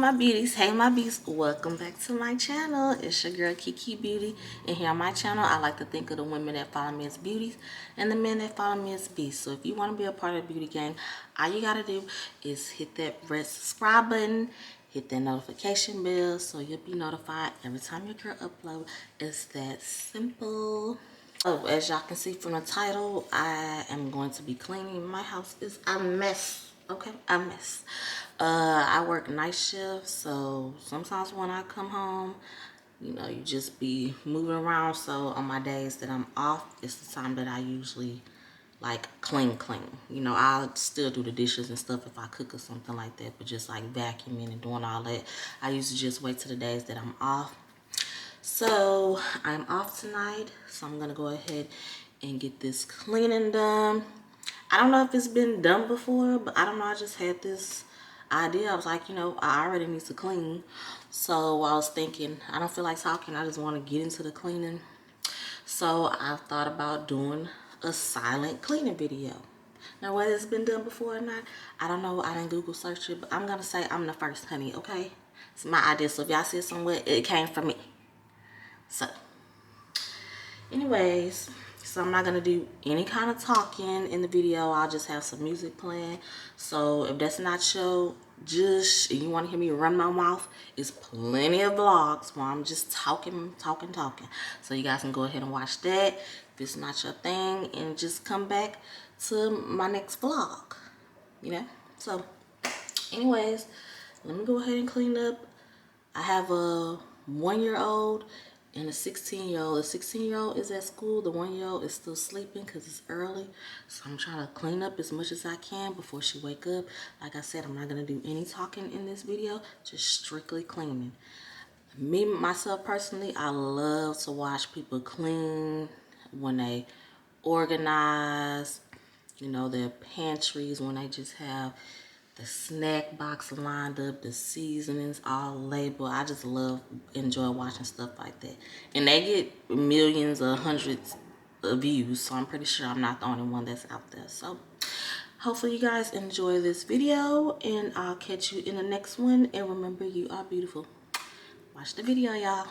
my beauties, hey my beasts, welcome back to my channel. It's your girl Kiki Beauty, and here on my channel I like to think of the women that follow me as beauties and the men that follow me as beasts. So if you want to be a part of the beauty gang, all you gotta do is hit that red subscribe button, hit that notification bell so you'll be notified every time your girl upload. It's that simple. Oh, as y'all can see from the title, I am going to be cleaning. My house is a mess. Okay, a mess. I work night shift, so sometimes when I come home, you know, you just be moving around. So on my days that I'm off, it's the time that I usually like clean. You know, I'll still do the dishes and stuff if I cook or something like that, but just like vacuuming and doing all that, I usually just wait till the days that I'm off. So I'm off tonight, so I'm gonna go ahead and get this cleaning done. I don't know if it's been done before, but I don't know, I just had this idea. I was like, you know, I already need to clean. So I was thinking, I don't feel like talking, I just want to get into the cleaning. So I thought about doing a silent cleaning video. Now whether it's been done before or not, I don't know, I didn't Google search it, but I'm gonna say I'm the first, honey, okay? It's my idea, so if y'all see it somewhere, it came from me. So anyways, so I'm not gonna do any kind of talking in the video. I'll just have some music playing. So if that's not your just, you want to hear me run my mouth, it's plenty of vlogs where I'm just talking. So you guys can go ahead and watch that if it's not your thing, and just come back to my next vlog, you know. So anyways, let me go ahead and clean up. I have a 1-year-old and a 16-year-old. The 16-year-old is at school. The 1-year-old is still sleeping because it's early. So I'm trying to clean up as much as I can before she wake up. Like I said, I'm not going to do any talking in this video, just strictly cleaning. Me, myself personally, I love to watch people clean when they organize, you know, their pantries, when they just have the snack box lined up, the seasonings all labeled. I just enjoy watching stuff like that. And they get millions or hundreds of views, so I'm pretty sure I'm not the only one that's out there. So hopefully you guys enjoy this video, and I'll catch you in the next one. And remember, you are beautiful. Watch the video, y'all.